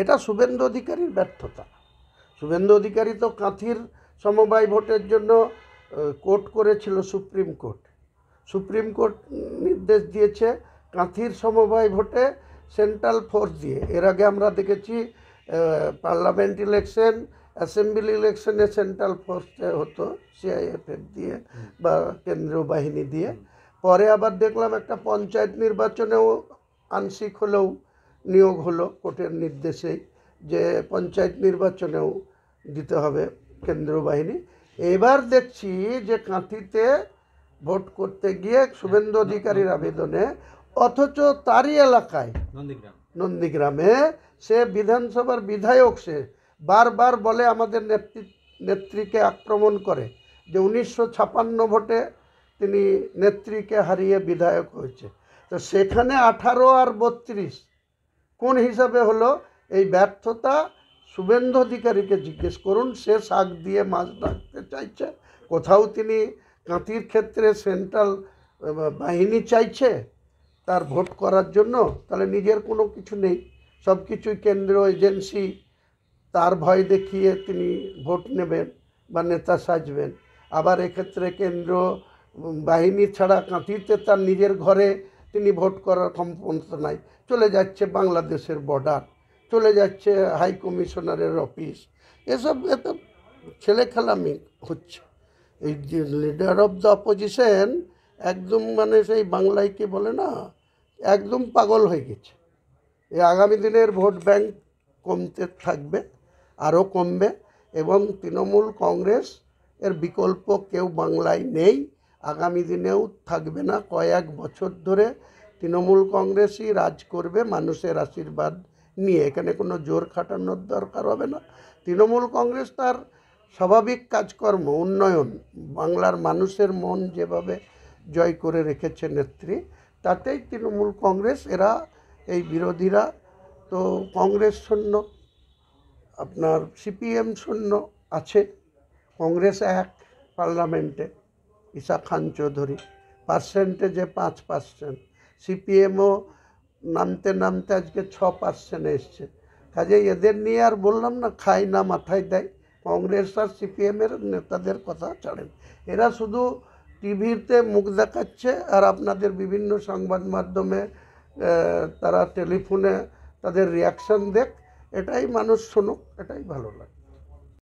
এটা শুভেন্দু অধিকারীর ব্যর্থতা। শুভেন্দু অধিকারী তো কাঁথির সমবায় ভোটের জন্য কোর্ট করেছিল সুপ্রিম কোর্ট। সুপ্রিম কোর্ট নির্দেশ দিয়েছে কাঁথির সমবায় ভোটে সেন্ট্রাল ফোর্স দিয়ে। এর আগে আমরা দেখেছি পার্লামেন্ট ইলেকশন, অ্যাসেম্বলি ইলেকশনে সেন্ট্রাল ফোর্সে হতো সিআইএফএফ দিয়ে বা কেন্দ্রীয় বাহিনী দিয়ে। পরে আবার দেখলাম একটা পঞ্চায়েত নির্বাচনেও আংশিক হলেও নিয়োগ হলো কোর্টের নির্দেশেই, যে পঞ্চায়েত নির্বাচনেও দিতে হবে কেন্দ্রীয় বাহিনী। এবার দেখছি যে কাঁথিতে ভোট করতে গিয়ে শুভেন্দু অধিকারীর আবেদনে, অথচ তারই এলাকায় নন্দীগ্রামে সে বিধানসভার বিধায়ক, সে বারবার বলে আমাদের নেত্রীকে আক্রমণ করে যে 1956 ভোটে তিনি নেত্রীকে হারিয়ে বিধায়ক হয়েছে। তো সেখানে 18 আর 32 কোন হিসাবে হলো? এই ব্যর্থতা শুভেন্দু অধিকারীকে জিজ্ঞেস করুন। সে শাক দিয়ে মাছ রাখতে চাইছে। কোথাও তিনি কাঁথির ক্ষেত্রে সেন্ট্রাল বাহিনী চাইছে তার ভোট করার জন্য, তাহলে নিজের কোনো কিছু নেই, সব কিছুই কেন্দ্রীয় এজেন্সি, তার ভয় দেখিয়ে তিনি ভোট নেবেন বা নেতা সাজবেন। আবার এক্ষেত্রে কেন্দ্র বাহিনী ছাড়া কাঁথিতে তার নিজের ঘরে তিনি ভোট করার ক্ষমতা নাই, চলে যাচ্ছে বাংলাদেশের বর্ডার, চলে যাচ্ছে হাই কমিশনারের অফিস। এসব এত ছেলে খেলামি হচ্ছে। এই যে লিডার অফ দ্য অপোজিশন একদম মানে সেই বাংলায় কি বলে না, একদম পাগল হয়ে গেছে। এই আগামী দিনের ভোট ব্যাংক কমতে থাকবে, আরও কমবে, এবং তৃণমূল কংগ্রেস এর বিকল্প কেউ বাংলায় নেই, আগামী দিনেও থাকবে না। কয়েক বছর ধরে তৃণমূল কংগ্রেসই রাজ করবে মানুষের আশীর্বাদ নিয়ে। এখানে কোনো জোর খাটানোর দরকার হবে না। তৃণমূল কংগ্রেস তার স্বাভাবিক কাজকর্ম, উন্নয়ন, বাংলার মানুষের মন যেভাবে জয় করে রেখেছে নেত্রী, তাতেই তৃণমূল কংগ্রেস, এরা এই বিরোধীরা তো কংগ্রেস শূন্য, আপনার সিপিএম শূন্য আছে। কংগ্রেস এক পার্লামেন্টে, ঈশা খান চৌধুরী, পার্সেন্টেজে 5%, সিপিএমও নামতে নামতে আজকে 6% এসছে। কাজেই এদের নিয়ে আর বললাম না, খাই না মাথায় দেয়। কংগ্রেস আর সিপিএমের নেতাদের কথা ছাড়েন, এরা শুধু টিভিতে মুখ দেখাচ্ছে আর আপনাদের বিভিন্ন সংবাদ মাধ্যমে তারা টেলিফোনে তাদের রিয়াকশান দেখ, এটাই মানুষ শুনুক, এটাই ভালো লাগে।